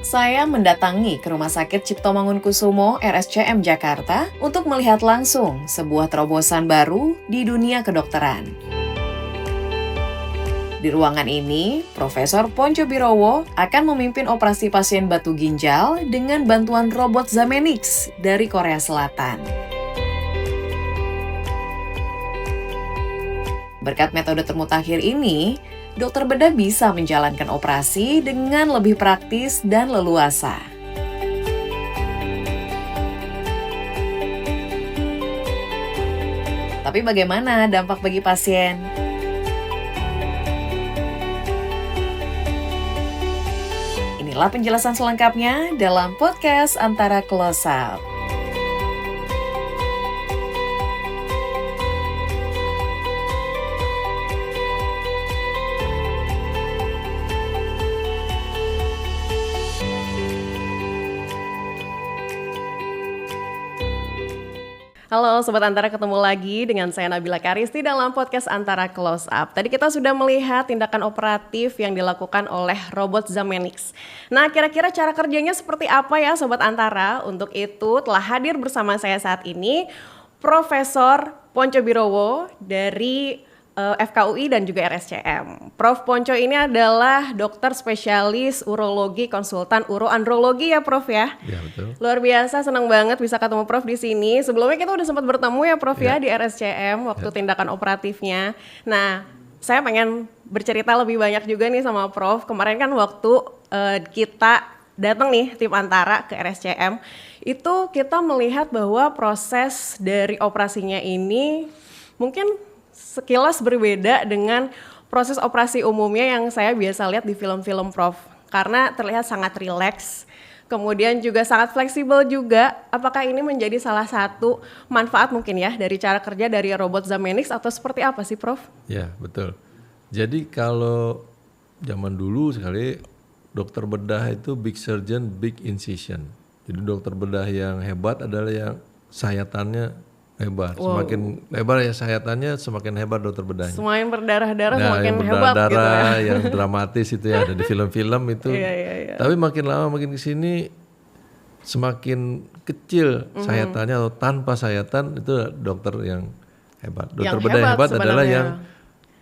Saya mendatangi ke Rumah Sakit Cipto Mangunkusumo RSCM Jakarta untuk melihat langsung sebuah terobosan baru di dunia kedokteran. Di ruangan ini, Profesor Pontjo Birowo akan memimpin operasi pasien batu ginjal dengan bantuan robot Zamenix dari Korea Selatan. Berkat metode termutakhir ini, dokter bedah bisa menjalankan operasi dengan lebih praktis dan leluasa. Tapi bagaimana dampak bagi pasien? Inilah penjelasan selengkapnya dalam podcast Antara Close Up. Halo Sobat Antara, ketemu lagi dengan saya Nabila Karisti dalam podcast Antara Close Up. Tadi kita sudah melihat tindakan operatif yang dilakukan oleh robot Zamenix. Nah, kira-kira cara kerjanya seperti apa ya Sobat Antara? Untuk itu telah hadir bersama saya saat ini Profesor Pontjo Birowo dari FKUI dan juga RSCM. Prof. Pontjo ini adalah dokter spesialis urologi, konsultan uroandrologi ya Prof ya? Ya betul. Luar biasa, senang banget bisa ketemu Prof di sini. Sebelumnya kita udah sempat bertemu ya Prof ya di RSCM waktu tindakan operatifnya. Nah, saya pengen bercerita lebih banyak juga nih sama Prof. Kemarin kan waktu kita datang nih tim Antara ke RSCM, itu kita melihat bahwa proses dari operasinya ini mungkin sekilas berbeda dengan proses operasi umumnya yang saya biasa lihat di film-film Prof. Karena terlihat sangat rileks, kemudian juga sangat fleksibel juga. Apakah ini menjadi salah satu manfaat mungkin ya dari cara kerja dari robot Zamenix atau seperti apa sih Prof? Ya betul. Jadi kalau zaman dulu sekali dokter bedah itu big surgeon, big incision. Jadi dokter bedah yang hebat adalah yang sayatannya hebat. Wow. Semakin lebar ya sayatannya, semakin hebat dokter bedahnya. Semain berdarah-darah Nah, semakin yang hebat gitu berdarah-darah, ya. yang dramatis itu ya ada di film-film itu. Iya. Tapi makin lama makin kesini semakin kecil sayatannya atau tanpa sayatan itu dokter yang hebat. Dokter bedah yang hebat adalah yang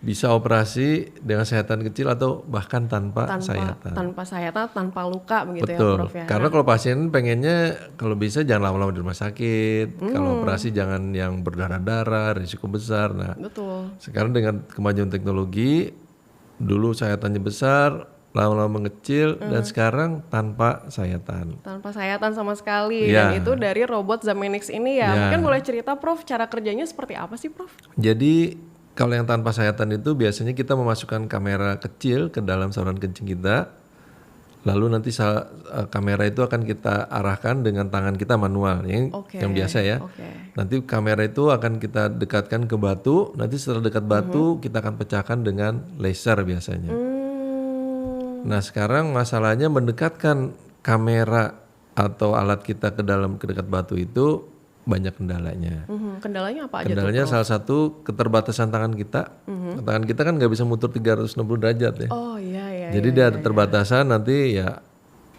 bisa operasi dengan sayatan kecil atau bahkan tanpa sayatan. Tanpa sayatan, tanpa luka begitu. Betul. Ya Prof ya. Karena kalau pasien pengennya kalau bisa jangan lama-lama di rumah sakit. Kalau operasi jangan yang berdarah-darah, risiko besar. Nah, betul. sekarang dengan kemajuan teknologi, dulu sayatannya besar, lama-lama mengecil, dan sekarang tanpa sayatan. Tanpa sayatan sama sekali. Ya. Dan itu dari robot Zamenix ini ya. Mungkin boleh cerita Prof, cara kerjanya seperti apa sih Prof? Jadi kalau yang tanpa sayatan itu biasanya kita memasukkan kamera kecil ke dalam saluran kencing kita. Lalu nanti kamera itu akan kita arahkan dengan tangan kita manual, yang biasa ya. Nanti kamera itu akan kita dekatkan ke batu, nanti setelah dekat batu kita akan pecahkan dengan laser biasanya. Nah sekarang masalahnya mendekatkan kamera atau alat kita ke dekat batu itu banyak kendalanya. Kendalanya apa aja Kendalanya tuh, salah satu keterbatasan tangan kita. Tangan kita kan nggak bisa muter 360 derajat ya. Oh iya. Jadi dia ada keterbatasan, nanti ya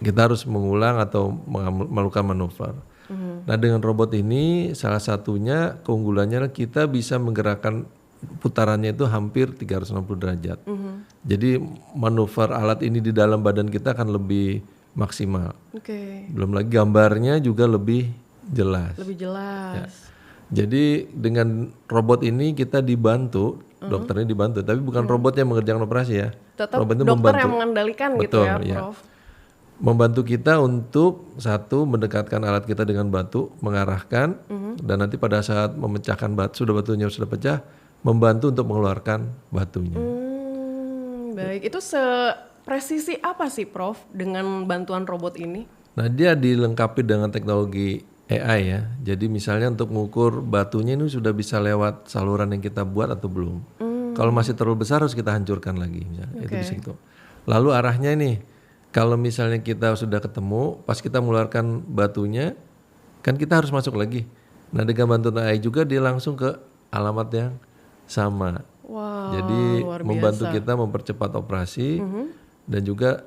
kita harus mengulang atau melakukan manuver. Nah dengan robot ini salah satunya keunggulannya kita bisa menggerakkan putarannya itu hampir 360 derajat. Jadi manuver alat ini di dalam badan kita akan lebih maksimal. Belum lagi gambarnya juga lebih jelas. Ya. Jadi dengan robot ini kita dibantu, dokternya dibantu, tapi bukan robot yang mengerjakan operasi ya. Tetap robotnya dokter membantu. yang mengendalikan. Betul, gitu ya Prof. Membantu kita untuk satu mendekatkan alat kita dengan batu, mengarahkan, dan nanti pada saat memecahkan batunya sudah pecah, membantu untuk mengeluarkan batunya. Baik, itu sepresisi apa sih Prof dengan bantuan robot ini? Nah dia dilengkapi dengan teknologi AI ya. Jadi misalnya untuk mengukur batunya ini sudah bisa lewat saluran yang kita buat atau belum. Kalau masih terlalu besar harus kita hancurkan lagi misalnya. Itu bisa gitu. Lalu arahnya nih, kalau misalnya kita sudah ketemu, pas kita mengeluarkan batunya, kan kita harus masuk lagi. Nah dengan bantuan AI juga dia langsung ke alamat yang sama. Wow, Jadi luar biasa. membantu kita mempercepat operasi dan juga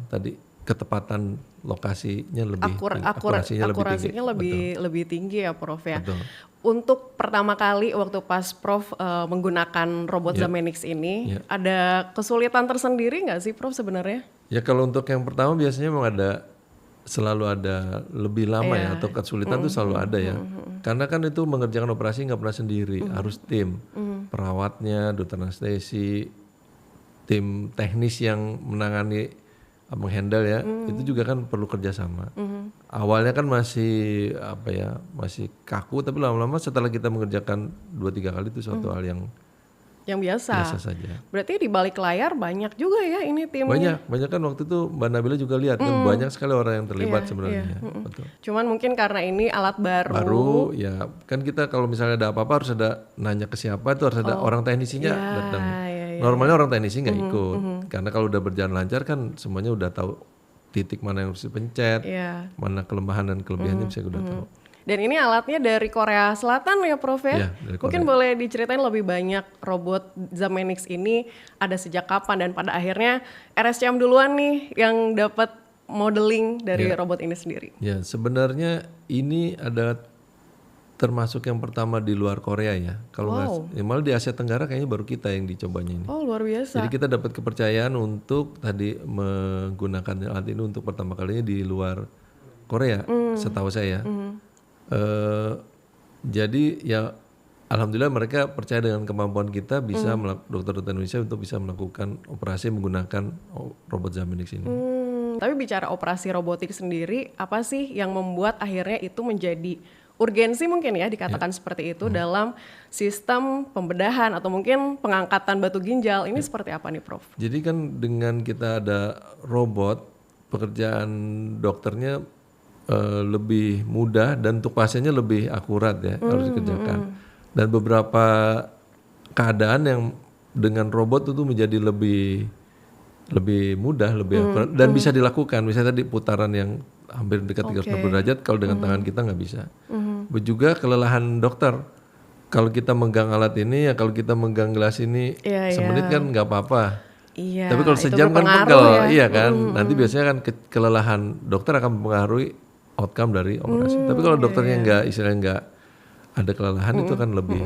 tadi ketepatan lokasinya lebih akurasinya akurasinya lebih tinggi. lebih tinggi ya Prof ya. Betul. Untuk pertama kali waktu pas Prof menggunakan robot Zamanix ini, ada kesulitan tersendiri nggak sih Prof sebenarnya? Ya kalau untuk yang pertama biasanya memang selalu ada lebih lama ya, atau kesulitan tuh selalu ada ya. Karena kan itu mengerjakan operasi nggak pernah sendiri, harus tim, perawatnya, dokter anestesi, tim teknis yang menangani, menghandle ya, itu juga kan perlu kerjasama. Awalnya kan masih masih kaku, tapi lama-lama setelah kita mengerjakan 2-3 kali itu suatu hal yang biasa saja. Berarti di balik layar banyak juga ya ini timnya. Banyak kan waktu itu Mbak Nabila juga lihat kan banyak sekali orang yang terlibat sebenarnya. Betul. Cuman mungkin karena ini alat baru ya kan kita kalau misalnya ada apa-apa harus ada nanya ke siapa, itu harus ada orang teknisinya datang. Normalnya orang teknisi nggak ikut karena kalau udah berjalan lancar kan semuanya udah tahu titik mana yang harus dipencet, mana kelemahan dan kelebihannya bisa udah tahu. Dan ini alatnya dari Korea Selatan ya Prof ya? Mungkin boleh diceritain lebih banyak robot Zamanix ini ada sejak kapan dan pada akhirnya RSCM duluan nih yang dapat modeling dari robot ini sendiri. Ya sebenarnya ini ada termasuk yang pertama di luar Korea ya. Kalau malah di Asia Tenggara kayaknya baru kita yang dicobanya ini. Oh luar biasa. Jadi kita dapat kepercayaan untuk tadi menggunakan alat ini untuk pertama kalinya di luar Korea, setahu saya. Jadi ya alhamdulillah mereka percaya dengan kemampuan kita bisa dokter-dokter Indonesia untuk bisa melakukan operasi menggunakan robot Zamanix ini. Tapi bicara operasi robotik sendiri, apa sih yang membuat akhirnya itu menjadi urgensi mungkin ya dikatakan seperti itu dalam sistem pembedahan atau mungkin pengangkatan batu ginjal ini seperti apa nih Prof? Jadi kan dengan kita ada robot, pekerjaan dokternya lebih mudah dan untuk pasiennya lebih akurat ya harus dikerjakan. Dan beberapa keadaan yang dengan robot itu menjadi lebih mudah, lebih akurat dan bisa dilakukan. Misalnya tadi putaran yang hampir dekat 360 derajat kalau dengan tangan kita nggak bisa. Juga kelelahan dokter. Kalau kita megang alat ini ya kalau kita megang gelas ini semenit kan nggak apa-apa. Tapi kalau sejam kan pegel, iya kan. Nanti biasanya kan kelelahan dokter akan mempengaruhi outcome dari operasi. Tapi kalau dokternya nggak ada kelelahan itu kan lebih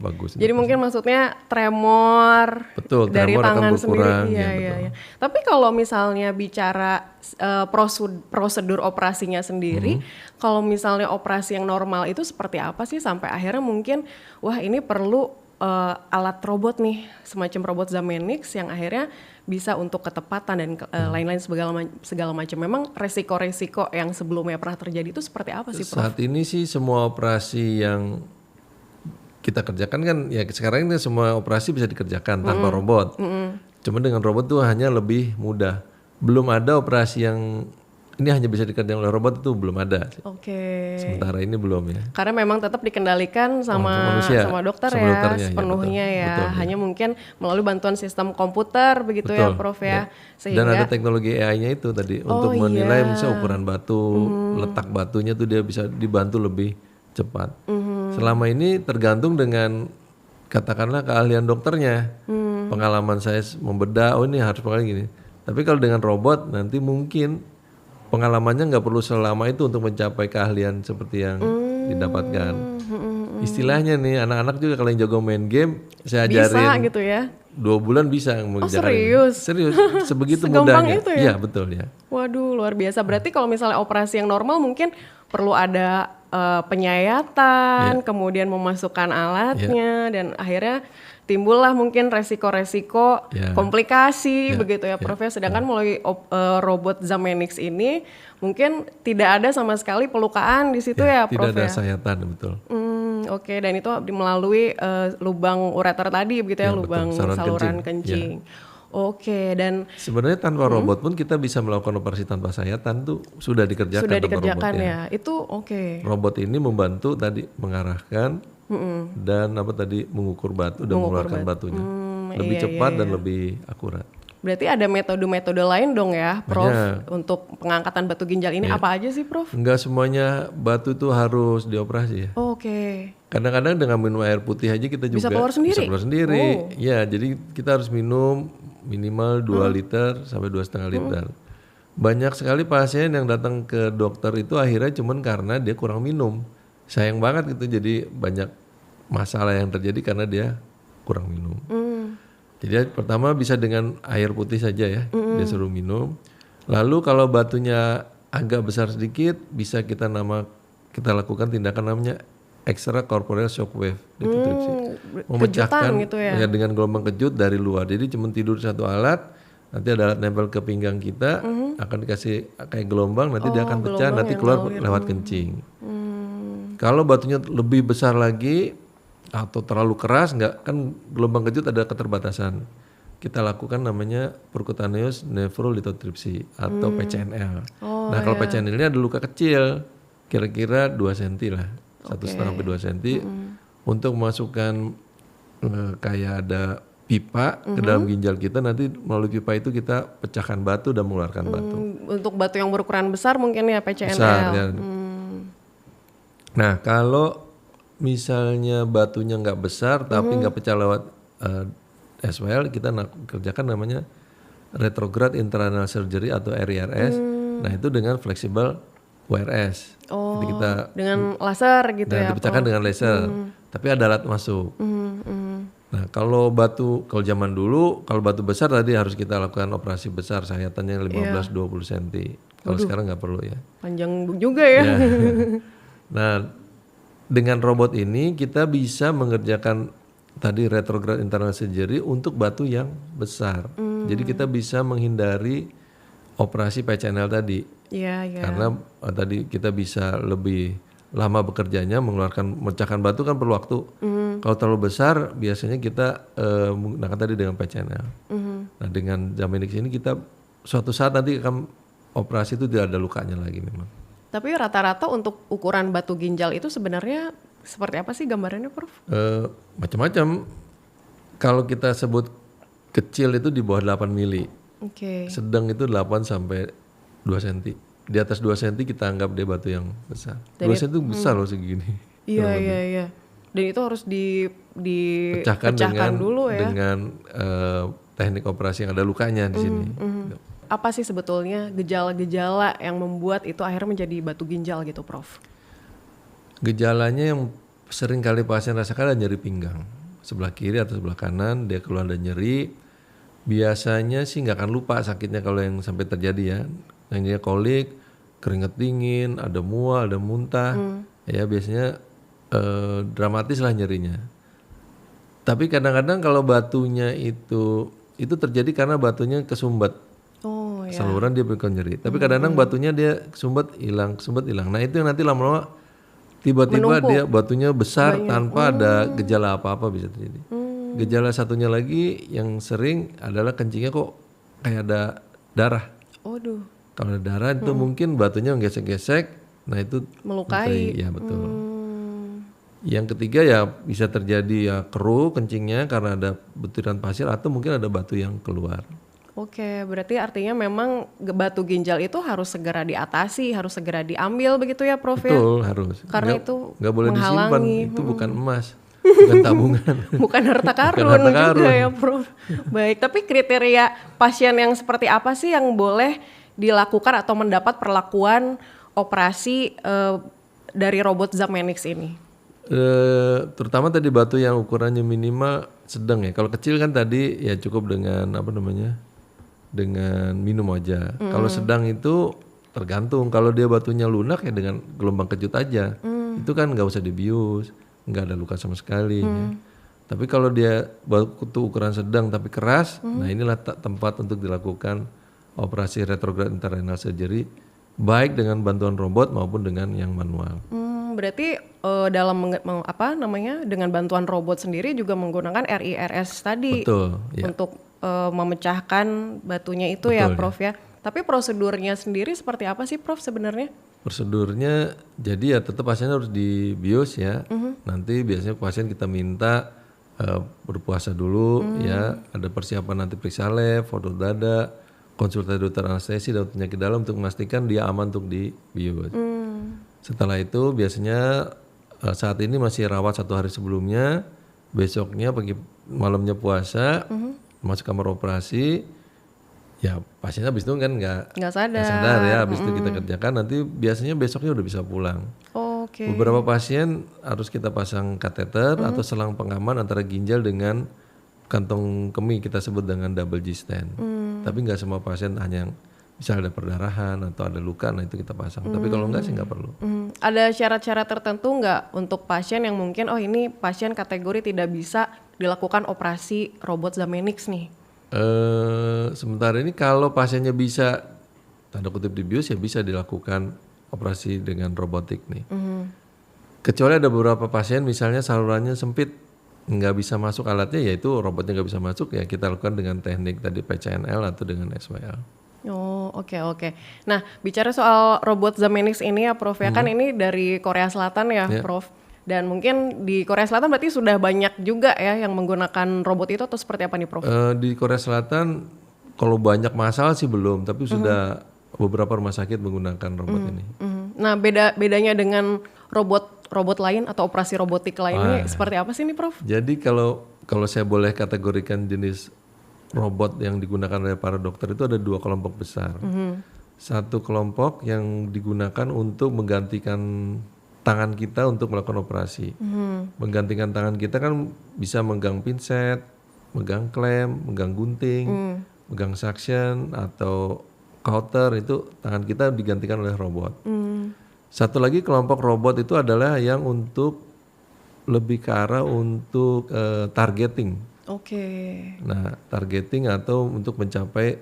bagus. Jadi mungkin maksudnya tremor, dari tremor tangan akan berkurang. Sendiri. Iya. Tapi kalau misalnya bicara prosedur operasinya sendiri, kalau misalnya operasi yang normal itu seperti apa sih sampai akhirnya mungkin wah ini perlu alat robot nih, semacam robot Zamanix yang akhirnya bisa untuk ketepatan dan lain-lain segala macam. Memang resiko-resiko yang sebelumnya pernah terjadi itu seperti apa sih Prof? Saat ini sih semua operasi yang kita kerjakan kan ya sekarang ini semua operasi bisa dikerjakan tanpa robot. Cuma dengan robot tuh hanya lebih mudah. Belum ada operasi yang ini hanya bisa dikerjakan oleh robot itu belum ada. Sementara ini belum ya. Karena memang tetap dikendalikan sama manusia, sama dokter sama ya dokternya, sepenuhnya betul, hanya mungkin melalui bantuan sistem komputer begitu ya Prof ya. Dan ada teknologi AI-nya itu tadi untuk menilai misalnya ukuran batu, letak batunya tuh dia bisa dibantu lebih cepat. Selama ini tergantung dengan katakanlah keahlian dokternya. Pengalaman saya membedah, ini harus pakai gini. Tapi kalau dengan robot nanti mungkin pengalamannya nggak perlu selama itu untuk mencapai keahlian seperti yang didapatkan. Istilahnya nih anak-anak juga kalau yang jago main game, saya ajarin. Bisa gitu ya? 2 bulan bisa mengerjakan. Serius? Serius, sebegitu Segampang mudahnya. Itu ya? Iya betul ya. Waduh luar biasa. Berarti kalau misalnya operasi yang normal mungkin perlu ada penyayatan, kemudian memasukkan alatnya dan akhirnya timbullah mungkin resiko-resiko komplikasi begitu ya Prof. Sedangkan melalui robot Zamanix ini mungkin tidak ada sama sekali pelukaan di situ ya Prof. Tidak ada sayatan betul. Dan itu melalui lubang ureter tadi begitu ya, lubang betul. saluran kencing. Dan sebenarnya tanpa robot pun kita bisa melakukan operasi tanpa sayatan tuh sudah dikerjakan. Sudah dikerjakan robot, ya. Itu Robot ini membantu tadi mengarahkan dan mengukur batu dan mengeluarkan batunya lebih cepat dan lebih akurat. Berarti ada metode-metode lain dong ya Prof untuk pengangkatan batu ginjal ini apa aja sih Prof? Enggak semuanya batu itu harus dioperasi ya. Kadang-kadang dengan minum air putih aja kita juga bisa keluar sendiri. Ya, jadi kita harus minum minimal 2 liter sampai 2,5 liter. Banyak sekali pasien yang datang ke dokter itu akhirnya cuman karena dia kurang minum. Sayang banget gitu, jadi banyak masalah yang terjadi karena dia kurang minum. Jadi pertama bisa dengan air putih saja ya, dia suruh minum. Lalu kalau batunya agak besar sedikit, bisa kita lakukan tindakan namanya extracorporeal shockwave lithotripsy. Memecahkan kejutan gitu ya? dengan gelombang kejut dari luar. Jadi cuma tidur satu alat, nanti ada alat nempel ke pinggang kita, akan dikasih kayak gelombang, nanti dia akan pecah, nanti keluar lewat kencing. Kalau batunya lebih besar lagi atau terlalu keras, nggak, kan gelombang kejut ada keterbatasan. Kita lakukan namanya percutaneous nephrolithotripsy atau PCNL. Nah kalau PCNL ini ada luka kecil, kira-kira 2 cm lah, 1,5 sampai 2 cm, untuk memasukkan kayak ada pipa ke dalam ginjal kita, nanti melalui pipa itu kita pecahkan batu dan mengeluarkan batu. Untuk batu yang berukuran besar mungkin ya PCNL. Besar, ya. Nah kalau misalnya batunya nggak besar tapi nggak pecah lewat SWL, kita kerjakan namanya retrograde internal surgery atau RIRS. Nah itu dengan flexible WRS. Jadi kita dengan laser gitu ya? Dipecahkan dengan laser, tapi ada alat masuk. Nah kalau zaman dulu kalau batu besar tadi harus kita lakukan operasi besar, sayatannya 15-20 cm. Kalau sekarang nggak perlu ya. Panjang juga ya. Nah dengan robot ini kita bisa mengerjakan tadi retrograde internal surgery untuk batu yang besar. Jadi kita bisa menghindari operasi PCNL tadi. Karena tadi kita bisa lebih lama bekerjanya, memecahkan batu kan perlu waktu. Kalau terlalu besar biasanya kita menggunakan tadi dengan PCNL. Nah dengan Zamenix ini kita suatu saat nanti akan operasi itu tidak ada lukanya lagi memang. Tapi rata-rata untuk ukuran batu ginjal itu sebenarnya seperti apa sih gambarannya, Prof? Macam-macam. Kalau kita sebut kecil itu di bawah 8 mili. Sedang itu 8 sampai 2 cm. Di atas 2 cm kita anggap dia batu yang besar. 2 cm itu besar loh segini. Iya. Dan itu harus dipecahkan dulu ya. Dengan teknik operasi yang ada lukanya di sini. Apa sih sebetulnya gejala-gejala yang membuat itu akhirnya menjadi batu ginjal gitu, Prof? Gejalanya yang sering kali pasien rasakan adalah nyeri pinggang. Sebelah kiri atau sebelah kanan dia keluar ada nyeri. Biasanya sih nggak akan lupa sakitnya kalau yang sampai terjadi ya. Yang kolik, keringat dingin, ada mual, ada muntah. Ya biasanya dramatis lah nyerinya. Tapi kadang-kadang kalau batunya itu terjadi karena batunya kesumbat. Saluran dia berikut nyeri. Tapi kadang-kadang batunya dia kesumbat hilang. Nah itu yang nanti lama-lama tiba-tiba dia batunya besar tanpa ada gejala apa-apa bisa terjadi. Gejala satunya lagi yang sering adalah kencingnya kok kayak ada darah. Kalau ada darah itu mungkin batunya gesek-gesek, nah itu melukai. Ya betul. Yang ketiga ya bisa terjadi ya keruh kencingnya karena ada butiran pasir atau mungkin ada batu yang keluar. Berarti artinya memang batu ginjal itu harus segera diatasi, harus segera diambil begitu ya, Prof? Betul, harus. Karena itu nggak boleh disimpan, itu bukan emas, bukan tabungan. Bukan harta karun juga ya, Prof. Baik, tapi kriteria pasien yang seperti apa sih yang boleh dilakukan atau mendapat perlakuan operasi dari robot Zamenix ini? Terutama tadi batu yang ukurannya minimal sedang ya. Kalau kecil kan tadi ya cukup dengan dengan minum aja. Kalau sedang itu tergantung. Kalau dia batunya lunak ya dengan gelombang kejut aja. Itu kan nggak usah dibius, nggak ada luka sama sekali. Ya. Tapi kalau dia batu ukuran sedang tapi keras, nah inilah tempat untuk dilakukan operasi retrograde internal surgery, baik dengan bantuan robot maupun dengan yang manual. Berarti dalam dengan bantuan robot sendiri juga menggunakan RIRS tadi. Betul, ya. Untuk memecahkan batunya itu. Betul, ya Prof ya. Tapi prosedurnya sendiri seperti apa sih Prof sebenarnya? Prosedurnya jadi ya tetap pasien harus dibius ya. Nanti biasanya pasien kita minta berpuasa dulu ya. Ada persiapan nanti periksa lab, foto dada, konsultasi dokter anestesi dan penyakit dalam untuk memastikan dia aman untuk dibius. Setelah itu biasanya saat ini masih rawat 1 hari sebelumnya, besoknya malamnya puasa, masuk kamar operasi. ya pasien habis itu kan nggak Nggak sadar. sadar ya, habis itu kita kerjakan nanti biasanya besoknya udah bisa pulang. Oke. Beberapa pasien harus kita pasang kateter atau selang pengaman antara ginjal dengan kantong kemih, kita sebut dengan double G stent. Tapi nggak semua pasien, hanya yang misal ada perdarahan atau ada luka, nah itu kita pasang. Tapi kalau enggak sih nggak perlu. Ada syarat-syarat tertentu nggak untuk pasien yang mungkin ini pasien kategori tidak bisa dilakukan operasi robot Zamanix nih? Sementara ini kalau pasiennya bisa tanda kutip dibius ya bisa dilakukan operasi dengan robotik nih. Kecuali ada beberapa pasien misalnya salurannya sempit, nggak bisa masuk alatnya, yaitu robotnya nggak bisa masuk, ya kita lakukan dengan teknik tadi PCNL atau dengan SWL. Oh, oke. Nah, bicara soal robot Zamanix ini ya Prof, ya kan ini dari Korea Selatan ya Prof. Dan mungkin di Korea Selatan berarti sudah banyak juga ya yang menggunakan robot itu, atau seperti apa nih Prof? Di Korea Selatan kalau banyak masalah sih belum, tapi sudah beberapa rumah sakit menggunakan robot ini. Nah, bedanya dengan robot lain atau operasi robotik lainnya seperti apa sih nih Prof? Jadi kalau saya boleh kategorikan jenis robot yang digunakan oleh para dokter itu ada dua kelompok besar. Satu kelompok yang digunakan untuk menggantikan tangan kita untuk melakukan operasi. Menggantikan tangan kita kan bisa megang pinset, megang klem, megang gunting, megang suction atau kauter, itu tangan kita digantikan oleh robot. Satu lagi kelompok robot itu adalah yang untuk lebih ke arah untuk targeting. Oke. Nah, targeting atau untuk mencapai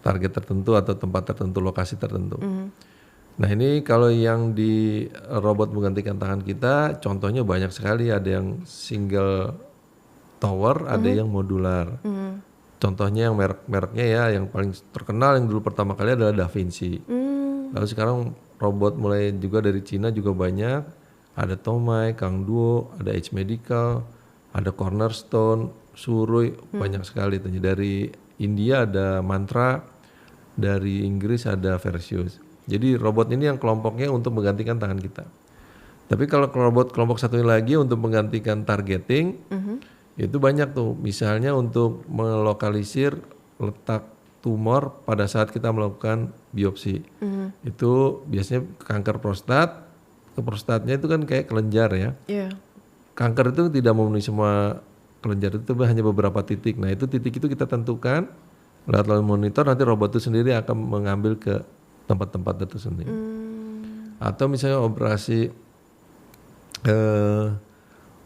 target tertentu atau tempat tertentu, lokasi tertentu. Nah, ini kalau yang di robot menggantikan tangan kita, contohnya banyak sekali. Ada yang single tower, ada yang modular. Contohnya yang mereknya ya, yang paling terkenal yang dulu pertama kali adalah Da Vinci. Lalu sekarang robot mulai juga dari Cina juga banyak. Ada Tomai, Kangduo, ada H Medical, ada Cornerstone, Surui, banyak sekali. Dari India ada Mantra, dari Inggris ada Versius. Jadi robot ini yang kelompoknya untuk menggantikan tangan kita. Tapi kalau robot kelompok satunya lagi untuk menggantikan targeting, itu banyak tuh. Misalnya untuk melokalisir letak tumor pada saat kita melakukan biopsi. Itu biasanya kanker prostat, ke prostatnya itu kan kayak kelenjar ya. Kanker itu tidak memenuhi semua kelenjar, itu hanya beberapa titik. Nah, itu titik itu kita tentukan lewat monitor, nanti robot itu sendiri akan mengambil ke tempat-tempat itu sendiri. Atau misalnya operasi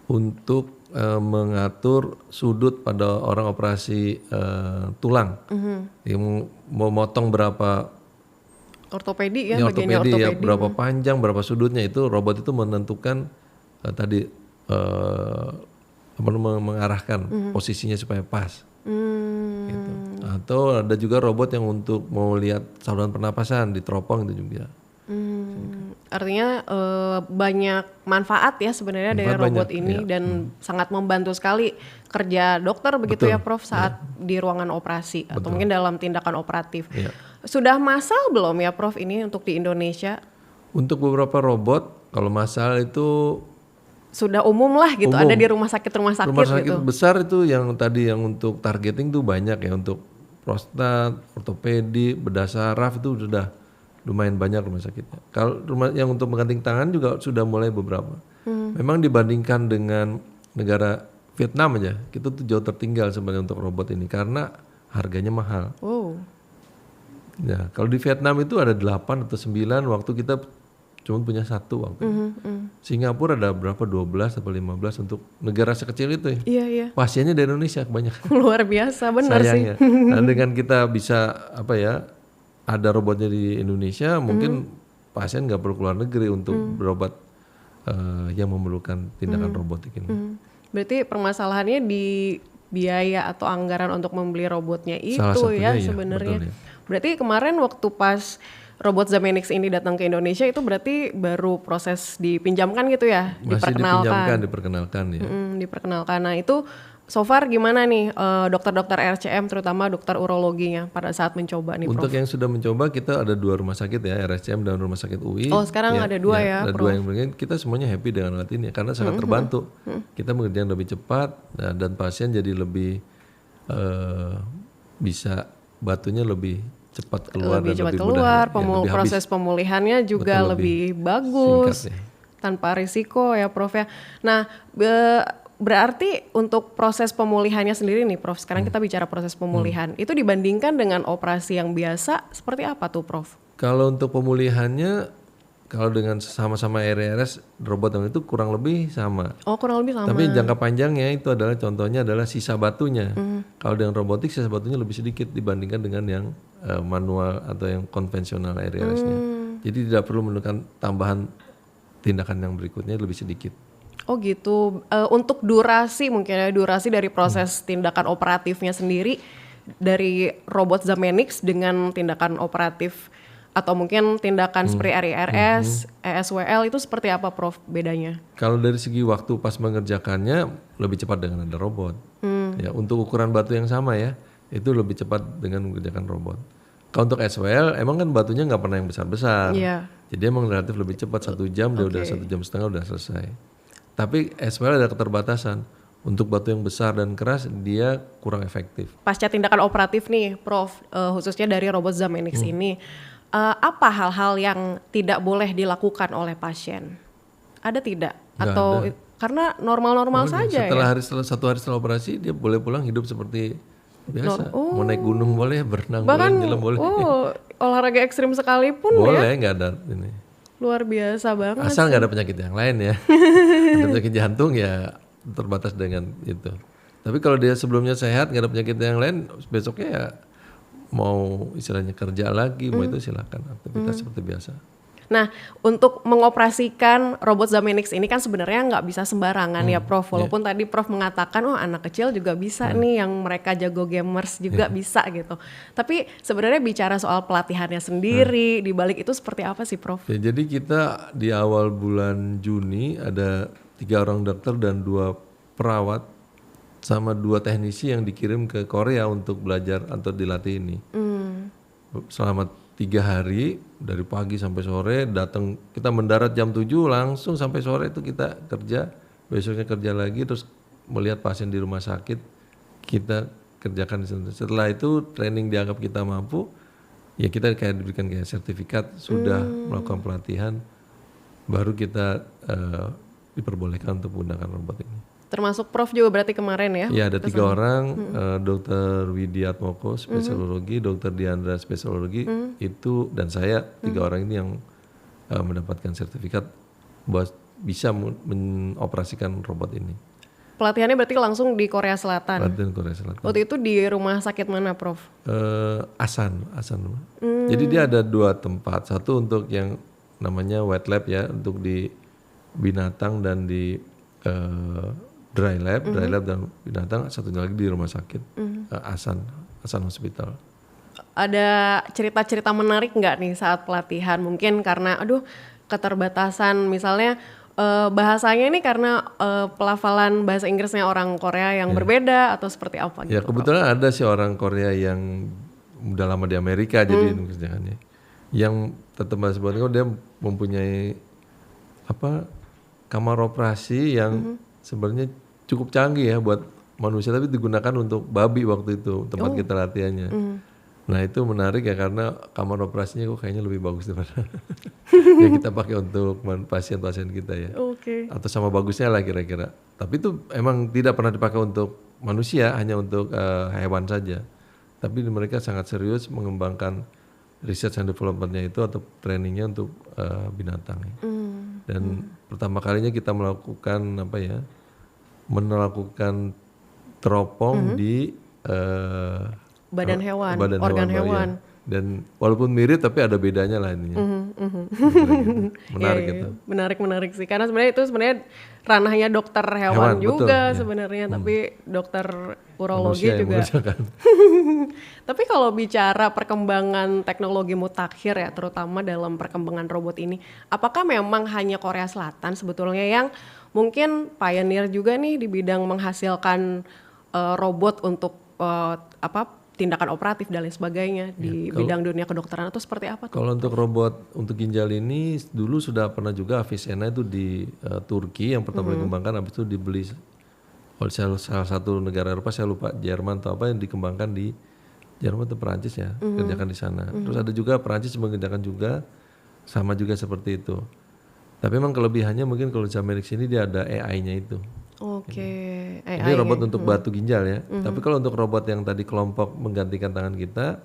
untuk mengatur sudut pada orang operasi tulang, yang mau motong berapa ortopedi ya, bagiannya ortopedi ya, ortopedi. berapa panjang, berapa sudutnya, itu robot itu menentukan tadi mengarahkan posisinya supaya pas. Gitu. Atau ada juga robot yang untuk mau lihat saluran pernapasan, diteropong itu juga. Artinya banyak manfaat ya sebenarnya dari robot ini, dan sangat membantu sekali kerja dokter begitu ya Prof saat di ruangan operasi atau mungkin dalam tindakan operatif. Sudah massal belum ya Prof ini untuk di Indonesia? Untuk beberapa robot kalau massal itu sudah umum lah gitu, ada di rumah sakit rumah sakit gitu. besar itu yang tadi yang untuk targeting tuh banyak ya, untuk prostat, ortopedi, bedah saraf itu sudah lumayan banyak rumah sakitnya. Kalau rumah yang untuk mengganti tangan juga sudah mulai beberapa. Memang dibandingkan dengan negara Vietnam aja, kita tuh jauh tertinggal sebenarnya untuk robot ini karena harganya mahal. Ya, kalau di Vietnam itu ada 8 atau 9, waktu kita cuma punya 1 waktu. Singapura ada berapa, 12 atau 15 untuk negara sekecil itu ya. Iya. Pasiennya dari Indonesia kebanyakan. Luar biasa, benar sih. Nah, dengan kita bisa ada robotnya di Indonesia, mungkin pasien nggak perlu keluar negeri untuk berobat yang memerlukan tindakan robotik ini. Berarti permasalahannya di biaya atau anggaran untuk membeli robotnya itu ya sebenarnya. Berarti kemarin waktu pas robot Zamanix ini datang ke Indonesia itu berarti baru proses dipinjamkan gitu ya? Masih diperkenalkan ya. Diperkenalkan. Nah itu so far gimana nih dokter-dokter RSCM, terutama dokter urologinya pada saat mencoba nih Untuk Prof? yang sudah mencoba, kita ada 2 rumah sakit ya, RSCM dan rumah sakit UI. Oh sekarang ada 2 ya ada Prof? 2 yang begini, kita semuanya happy dengan alat ini karena sangat terbantu. Kita mengerjakan lebih cepat dan pasien jadi lebih bisa batunya lebih cepat keluar lebih dan cepat lebih keluar, mudah, lebih habis. proses pemulihannya juga Betul, lebih singkat bagus ya. tanpa risiko ya Prof ya. Nah, berarti untuk proses pemulihannya sendiri nih Prof, sekarang kita bicara proses pemulihan, itu dibandingkan dengan operasi yang biasa seperti apa tuh Prof? Kalau untuk pemulihannya, kalau dengan sama-sama RRS robot yang itu kurang lebih sama. Oh kurang lebih sama. Tapi jangka panjangnya itu adalah contohnya adalah sisa batunya. Kalau dengan robotik sisa batunya lebih sedikit dibandingkan dengan yang manual atau yang konvensional RRS-nya. Jadi tidak perlu melakukan tambahan tindakan yang berikutnya, lebih sedikit. Oh gitu. Untuk durasi mungkin ya, durasi dari proses tindakan operatifnya sendiri dari robot Zamenix dengan tindakan operatif atau mungkin tindakan seperti RIRS, ESWL itu seperti apa Prof bedanya? Kalau dari segi waktu pas mengerjakannya lebih cepat dengan ada robot. Ya, untuk ukuran batu yang sama ya, itu lebih cepat dengan mengerjakan robot. Kalau untuk SWL emang kan batunya nggak pernah yang besar-besar. Iya. Jadi emang relatif lebih cepat, 1 jam dia udah 1,5 jam udah selesai. Tapi SWL ada keterbatasan. Untuk batu yang besar dan keras dia kurang efektif. Pasca tindakan operatif nih Prof, khususnya dari robot Zamenix ini, apa hal-hal yang tidak boleh dilakukan oleh pasien? Ada tidak? Nggak Atau ada. karena normal-normal saja ya? Satu hari setelah operasi dia boleh pulang hidup seperti biasa. Mau naik gunung boleh, berenang Bahkan, boleh, nyelam boleh. olahraga ekstrim sekalipun ya, Boleh, nggak ada ini. luar biasa banget. Asal nggak ada penyakit yang lain ya. Ada penyakit jantung ya terbatas dengan itu. Tapi kalau dia sebelumnya sehat, nggak ada penyakit yang lain, besoknya ya mau istilahnya kerja lagi, mau itu silakan aktivitas seperti biasa. Nah, untuk mengoperasikan robot Zamenix ini kan sebenarnya nggak bisa sembarangan ya Prof. Walaupun tadi Prof mengatakan, oh anak kecil juga bisa nih, yang mereka jago gamers juga bisa gitu. Tapi sebenarnya bicara soal pelatihannya sendiri, di balik itu seperti apa sih Prof? Ya, jadi kita di awal bulan Juni ada 3 orang dokter dan 2 perawat sama 2 teknisi yang dikirim ke Korea untuk belajar atau dilatih ini. Selama 3 hari dari pagi sampai sore datang, kita mendarat jam 7 langsung sampai sore itu kita kerja, besoknya kerja lagi terus melihat pasien di rumah sakit kita kerjakan di sana. Setelah itu training dianggap kita mampu, ya kita kayak diberikan kayak sertifikat sudah melakukan pelatihan, baru kita diperbolehkan untuk menggunakan robot ini. Termasuk Prof juga berarti kemarin ya? Ya ada 3 orang, Dokter Widiatmoko spesiologi, Dokter Diandra spesiologi itu dan saya 3 orang ini yang mendapatkan sertifikat buat bisa menoperasikan robot ini. Pelatihannya berarti langsung di Korea Selatan. Pelatihan Korea Selatan. Waktu itu di rumah sakit mana Prof? Asan. Jadi dia ada 2 tempat, satu untuk yang namanya wet lab ya untuk di binatang dan di dry lab dan binatang, satunya lagi di rumah sakit Asan Hospital. Ada cerita-cerita menarik nggak nih saat pelatihan? Mungkin karena keterbatasan misalnya bahasanya ini karena pelafalan bahasa Inggrisnya orang Korea yang berbeda atau seperti apa gitu? Ya kebetulan ada sih orang Korea yang udah lama di Amerika jadi kerjaannya. Yang tetap bahasa Inggris dia mempunyai kamar operasi yang sebenarnya cukup canggih ya buat manusia, tapi digunakan untuk babi waktu itu tempat kita latihannya. Nah itu menarik ya karena kamar operasinya kok kayaknya lebih bagus daripada yang kita pakai untuk pasien-pasien kita ya. Atau sama bagusnya lah kira-kira. Tapi itu emang tidak pernah dipakai untuk manusia, hanya untuk hewan saja. Tapi mereka sangat serius mengembangkan research and development-nya itu atau trainingnya untuk binatang. Dan pertama kalinya kita melakukan teropong di badan hewan, organ hewan. Ya. Dan walaupun mirip tapi ada bedanya lah ininya. Menarik itu. Menarik sih karena sebenarnya ranahnya dokter hewan juga sebenarnya, tapi dokter urologi juga. Tapi kalau bicara perkembangan teknologi mutakhir ya, terutama dalam perkembangan robot ini, apakah memang hanya Korea Selatan sebetulnya yang mungkin pioneer juga nih di bidang menghasilkan robot untuk tindakan operatif dan lain sebagainya di bidang dunia kedokteran atau seperti apa? Kalau untuk robot untuk ginjal ini dulu sudah pernah juga Avicenna itu di Turki yang pertama dikembangkan, habis itu dibeli oleh salah satu negara Eropa, saya lupa Jerman atau apa, yang dikembangkan di Jerman atau Perancis ya, kerjakan di sana. Terus ada juga Perancis mengerjakan juga, sama juga seperti itu. Tapi memang kelebihannya mungkin kalau di Amerika sini dia ada AI-nya itu. Oke, Ini robot untuk batu ginjal ya. Tapi kalau untuk robot yang tadi kelompok menggantikan tangan kita,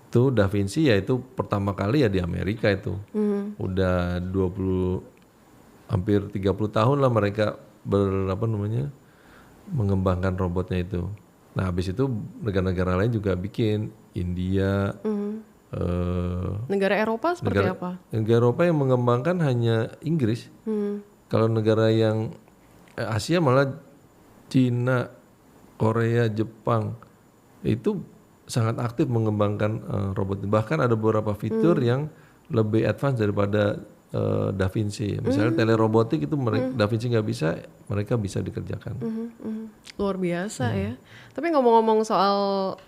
itu Da Vinci ya itu pertama kali ya di Amerika itu. Udah 20 hampir 30 tahun lah mereka mengembangkan robotnya itu. Nah, habis itu negara-negara lain juga bikin, India, negara Eropa seperti apa? Negara Eropa yang mengembangkan hanya Inggris. Kalau negara yang Asia malah Cina, Korea, Jepang itu sangat aktif mengembangkan robot. Bahkan ada beberapa fitur yang lebih advance daripada Da Vinci. Misalnya telerobotik itu Da Vinci nggak bisa, mereka bisa dikerjakan. Luar biasa ya. Tapi ngomong-ngomong soal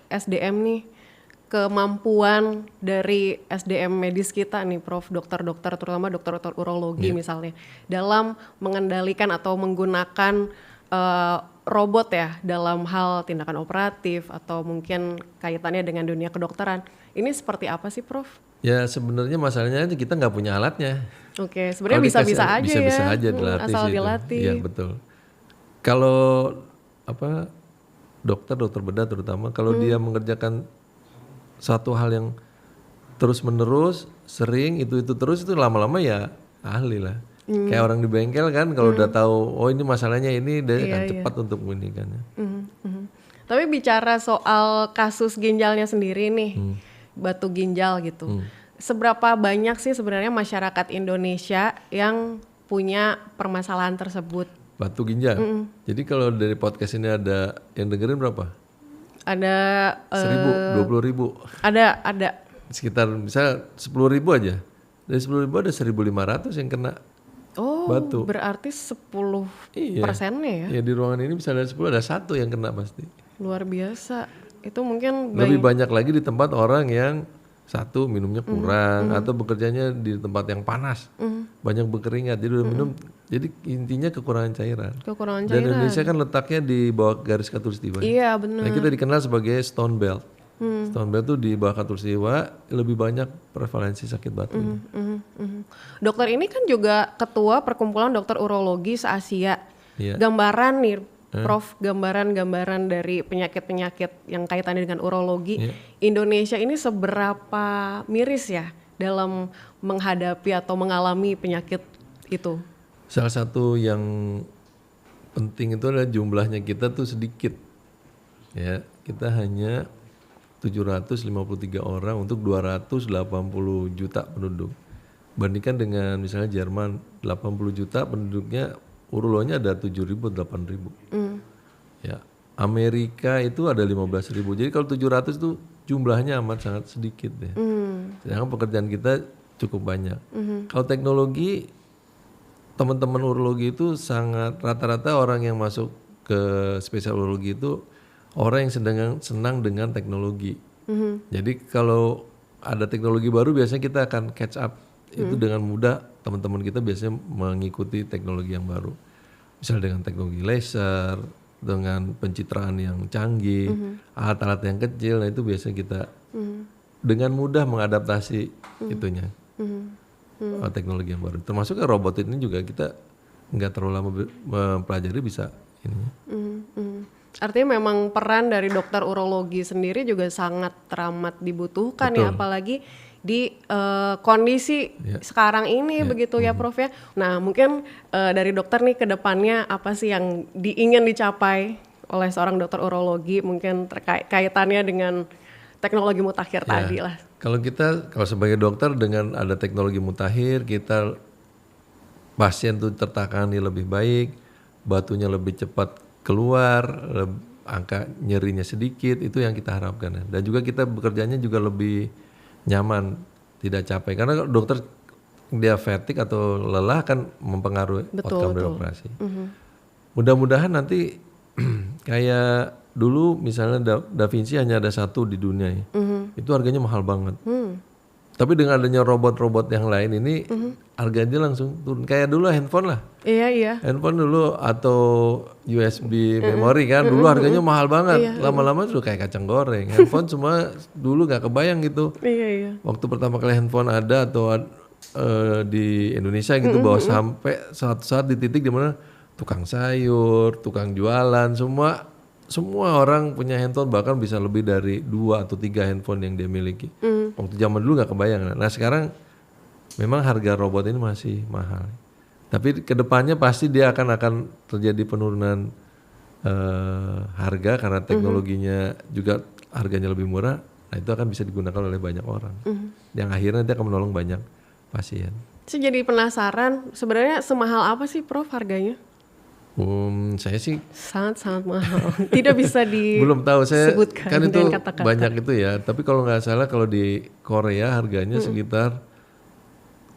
SDM nih, kemampuan dari SDM medis kita nih Prof, dokter-dokter terutama dokter-dokter urologi misalnya dalam mengendalikan atau menggunakan robot ya dalam hal tindakan operatif atau mungkin kaitannya dengan dunia kedokteran. Ini seperti apa sih Prof? Ya sebenarnya masalahnya kita nggak punya alatnya. Oke, sebenarnya bisa-bisa aja bisa-bisa ya. aja dilatih asal situ. dilatih. Iya betul. Kalau dokter bedah terutama kalau dia mengerjakan satu hal yang terus menerus sering itu terus itu lama-lama ya ahli lah. Kayak orang di bengkel kan kalau udah tahu oh ini masalahnya ini dia akan cepat untuk meninggalkannya. Tapi bicara soal kasus ginjalnya sendiri nih, batu ginjal gitu. Seberapa banyak sih sebenarnya masyarakat Indonesia yang punya permasalahan tersebut? Batu ginjal. Jadi kalau dari podcast ini ada yang dengerin berapa? Ada 1.000, 20.000. Ada. Sekitar misal 10.000 aja. Dari 10.000 ada 1.500 yang kena batu. Berarti 10%-nya ya? Iya di ruangan ini bisa ada 10, ada 1 yang kena pasti. Luar biasa. Itu mungkin lebih banyak lagi di tempat orang yang satu minumnya kurang atau bekerjanya di tempat yang panas, banyak berkeringat, jadi udah minum, jadi intinya kekurangan cairan. Dan Indonesia kan letaknya di bawah garis khatulistiwa. Iya benar. Nah kita dikenal sebagai Stone Belt. Stone Belt tuh di bawah khatulistiwa lebih banyak prevalensi sakit batunya. Dokter ini kan juga ketua Perkumpulan Dokter Urologi se-Asia. Iya. Gambaran nih Prof, gambaran dari penyakit-penyakit yang kaitannya dengan urologi, Indonesia ini seberapa miris ya dalam menghadapi atau mengalami penyakit itu? Salah satu yang penting itu adalah jumlahnya kita tuh sedikit. Ya, kita hanya 753 orang untuk 280 juta penduduk. Bandingkan dengan misalnya Jerman 80 juta penduduknya, urologinya ada 7.000, 8.000. Ya, Amerika itu ada 15.000. Jadi kalau 700 itu jumlahnya amat sangat sedikit ya. Sedangkan pekerjaan kita cukup banyak. Kalau teknologi, teman-teman urologi itu sangat rata-rata orang yang masuk ke spesial urologi itu orang yang senang dengan teknologi. Jadi kalau ada teknologi baru biasanya kita akan catch up. Itu dengan mudah teman-teman kita biasanya mengikuti teknologi yang baru. Misalnya dengan teknologi laser, dengan pencitraan yang canggih, alat-alat yang kecil, nah itu biasanya kita dengan mudah mengadaptasi itunya. Teknologi yang baru. Termasuk robot ini juga kita nggak terlalu lama mempelajari bisa ini. Artinya memang peran dari dokter urologi sendiri juga sangat teramat dibutuhkan. Betul. Ya, apalagi di kondisi sekarang ini begitu ya Prof ya. Nah mungkin dari dokter nih ke depannya apa sih yang ingin dicapai oleh seorang dokter urologi mungkin kaitannya dengan teknologi mutakhir tadi lah. Kalau sebagai dokter dengan ada teknologi mutakhir kita pasien tuh tertangani lebih baik, batunya lebih cepat keluar, angka nyerinya sedikit, itu yang kita harapkan ya. Dan juga kita bekerjanya juga lebih nyaman, tidak capek. Karena dokter dia fatigue atau lelah kan mempengaruhi outcome dari operasi. Mudah-mudahan nanti kayak dulu misalnya Da Vinci hanya ada 1 di dunia ya. Itu harganya mahal banget. Tapi dengan adanya robot-robot yang lain ini harganya langsung turun. Kayak dulu handphone lah. Iya. Handphone dulu atau USB memori kan dulu harganya mahal banget. Lama-lama sudah kayak kacang goreng. Handphone semua dulu nggak kebayang gitu. Iya. Waktu pertama kali handphone ada atau di Indonesia gitu bahwa sampai suatu saat di titik di mana tukang sayur, tukang jualan semua orang punya handphone, bahkan bisa lebih dari 2 atau 3 handphone yang dia miliki. Waktu zaman dulu nggak kebayang. Nah sekarang memang harga robot ini masih mahal. Tapi kedepannya pasti dia akan terjadi penurunan harga karena teknologinya juga harganya lebih murah. Nah itu akan bisa digunakan oleh banyak orang. Yang akhirnya dia akan menolong banyak pasien. Saya jadi penasaran, sebenarnya semahal apa sih Prof harganya? Saya sih sangat mahal. Tidak bisa belum tahu saya kan itu dengan kata-kata. banyak itu ya. Tapi kalau nggak salah kalau di Korea harganya sekitar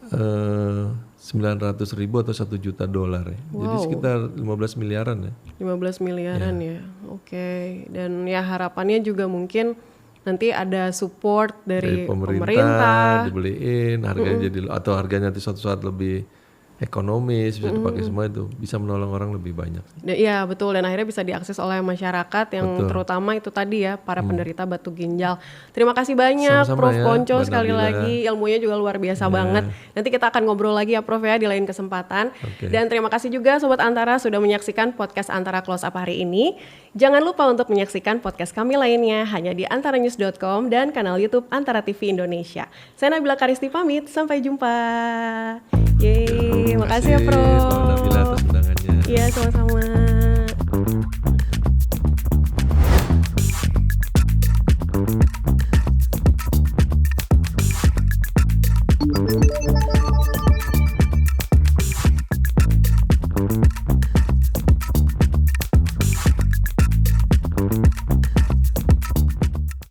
900.000 atau $1 juta ya. Jadi sekitar 15 miliaran ya. 15 miliaran ya. Oke. Dan ya harapannya juga mungkin nanti ada support dari pemerintah. Dibeliin harganya jadi atau harganya nanti suatu saat lebih ekonomis, bisa dipakai semua itu, bisa menolong orang lebih banyak. Iya betul, dan akhirnya bisa diakses oleh masyarakat yang terutama itu tadi ya, para penderita batu ginjal. Terima kasih banyak Sama-sama Prof ya, Ponco Mbak sekali Nabila. lagi, ilmunya juga luar biasa banget. Nanti kita akan ngobrol lagi ya Prof ya di lain kesempatan. Dan terima kasih juga Sobat Antara sudah menyaksikan podcast Antara Close Up hari ini. Jangan lupa untuk menyaksikan podcast kami lainnya hanya di antaranews.com dan kanal YouTube Antara TV Indonesia. Saya Nabila Karisti pamit, sampai jumpa. Yeay, makasih ya Prof. Mbak Nabila atas undangannya. Iya, sama-sama.